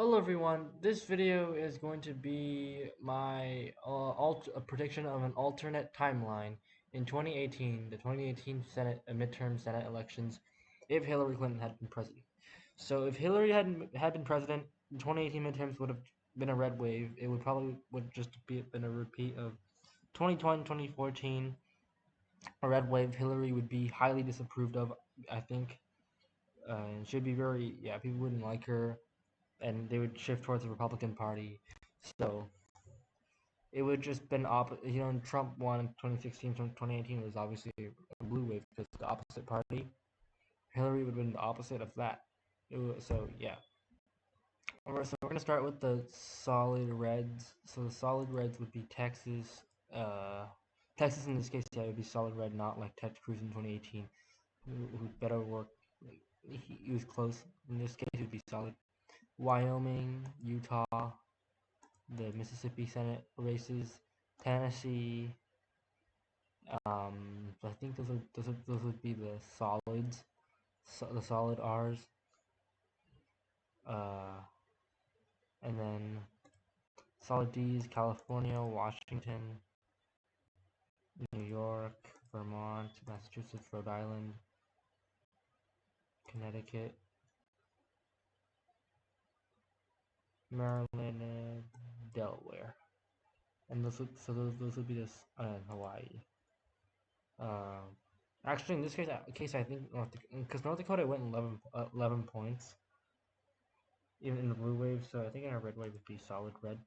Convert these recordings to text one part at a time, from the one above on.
Hello everyone, this video is going to be my prediction of an alternate timeline in 2018, the 2018 midterm Senate elections, if Hillary Clinton had been president. So if Hillary had been president, the 2018 midterms would have been a red wave. It would probably just been a repeat of 2020, 2014, a red wave. Hillary would be highly disapproved of, I think, and she'd be people wouldn't like her, and they would shift towards the Republican Party. So it would just been Trump won in 2016, 2018 was obviously a blue wave because the opposite party. Hillary would have been the opposite of that. So yeah. Alright, so we're gonna start with the solid reds. So the solid reds would be Texas. Texas in this case, yeah, would be solid red, not like Ted Cruz in 2018, who better work. He was close. In this case, it would be solid. Wyoming, Utah, the Mississippi Senate races, Tennessee. So I think those would be the solids, the solid R's. And then solid D's: California, Washington, New York, Vermont, Massachusetts, Rhode Island, Connecticut, Maryland, and Delaware. And those would be this Hawaii. Actually, in this case, I think North Dakota went 11 points, even in the blue wave. So I think in a red wave would be solid red.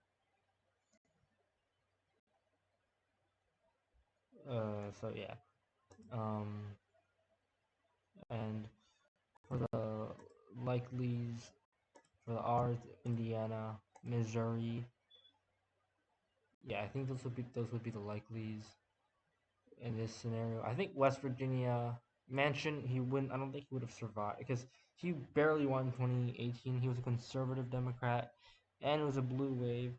So yeah. And for the likelies, for the R's, Indiana, Missouri. Yeah, I think those would be the likelies in this scenario. I think West Virginia, Manchin, he wouldn't. I don't think he would have survived because he barely won in 2018. He was a conservative Democrat, and it was a blue wave.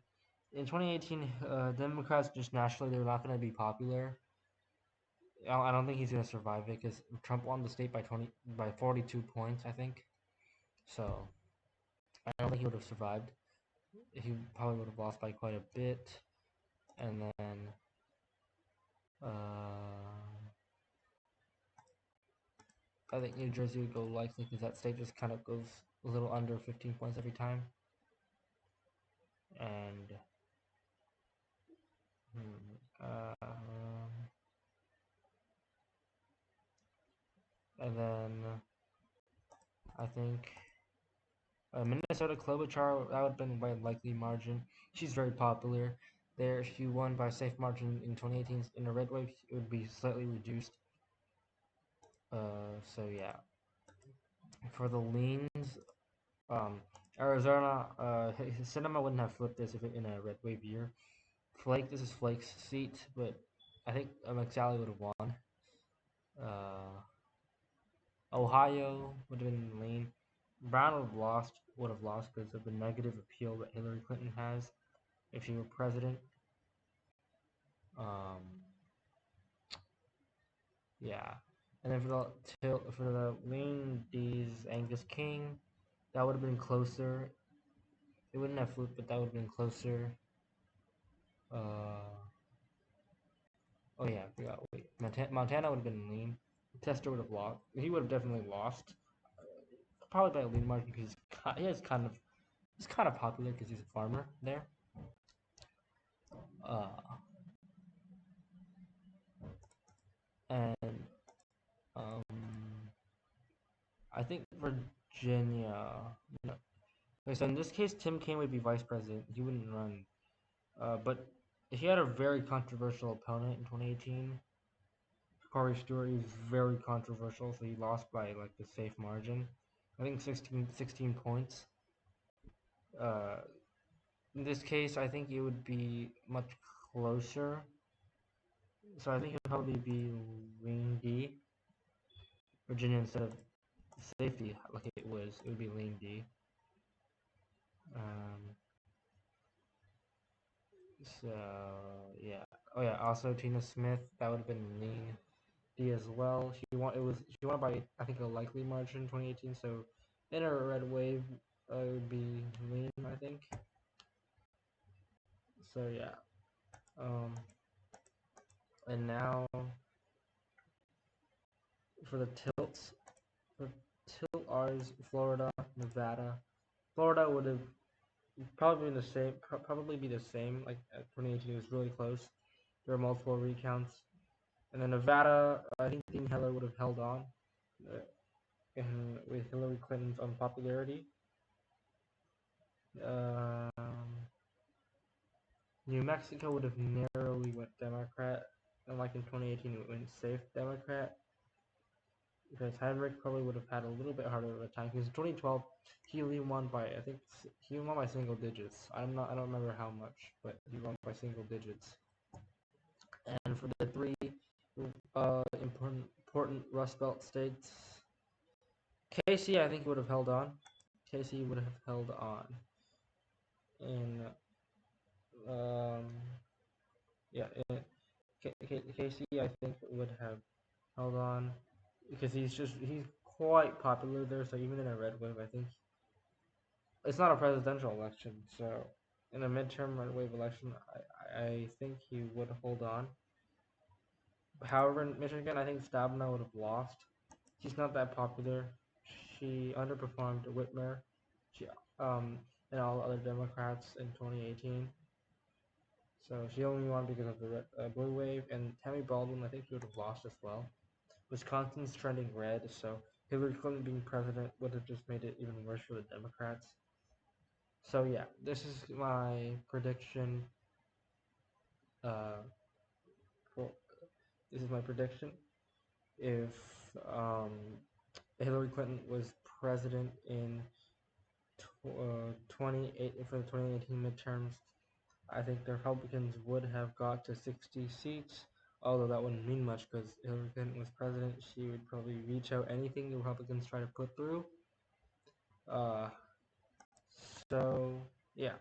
In 2018, Democrats just nationally they're not going to be popular. I don't think he's going to survive it because Trump won the state by 42 points, I think. So I don't think he would have survived. He probably would have lost by quite a bit, and then. I think New Jersey would go likely because that state just kind of goes a little under 15 points every time. And then I think Minnesota Klobuchar, that would have been by a likely margin. She's very popular. There, she won by a safe margin in 2018. In a red wave, it would be slightly reduced. So yeah. For the leans, Arizona, Cinema wouldn't have flipped this if it in a red wave year. Flake, this is Flake's seat, but I think McSally would have won. Ohio would have been lean. Brown would have lost because of the negative appeal that Hillary Clinton has if she were president. Yeah. And then for the lean D's, Angus King, that would have been closer. It wouldn't have flipped, but that would have been closer. Oh yeah, I forgot. Wait, Montana would have been lean. Tester would have lost. He would have definitely lost. Probably by a lean margin because he's kind of popular because he's a farmer there. And I think Virginia. No. Okay, so in this case, Tim Kaine would be vice president. He wouldn't run. But he had a very controversial opponent in 2018. Corey Stewart is very controversial, so he lost by like the safe margin. I think 16 points. In this case, I think it would be much closer. So I think it would probably be lean D. Virginia instead of safety like it was. It would be lean D. So yeah. Oh yeah. Also Tina Smith. That would have been lean D as well. She won by I think a likely margin in 2018. So in a red wave, it would be lean. I So yeah. And now for the tilts. For tilt R's, Florida, Nevada. Florida would have probably been the same. Probably be the same. Like 2018 was really close. There were multiple recounts. And then Nevada, I think Dean Heller would have held on with Hillary Clinton's unpopularity. New Mexico would have narrowly went Democrat, and like in 2018, it went safe Democrat. Because Heinrich probably would have had a little bit harder of a time. Because in 2012, he only won by he won by single digits. I don't remember how much, but he won by single digits. And for the three important Rust Belt states, Casey I think would have held on. Casey would have held on. And yeah, Casey I think would have held on because he's quite popular there. So even in a red wave, I think it's not a presidential election. So in a midterm red wave election, I think he would hold on. However, in Michigan, I think Stabenow would have lost. She's not that popular. She underperformed Whitmer. She and all other Democrats in 2018. So she only won because of the blue wave. And Tammy Baldwin, I think she would have lost as well. Wisconsin's trending red, so Hillary Clinton being president would have just made it even worse for the Democrats. So yeah, this is my prediction. This is my prediction. If Hillary Clinton was president in 28 for the 2018 midterms, I think the Republicans would have got to 60 seats. Although that wouldn't mean much because Hillary Clinton was president, she would probably reach out anything the Republicans try to put through. So yeah.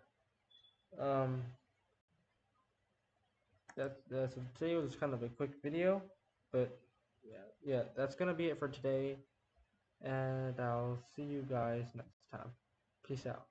That's today was kind of a quick video, but yeah, that's gonna be it for today, and I'll see you guys next time. Peace out.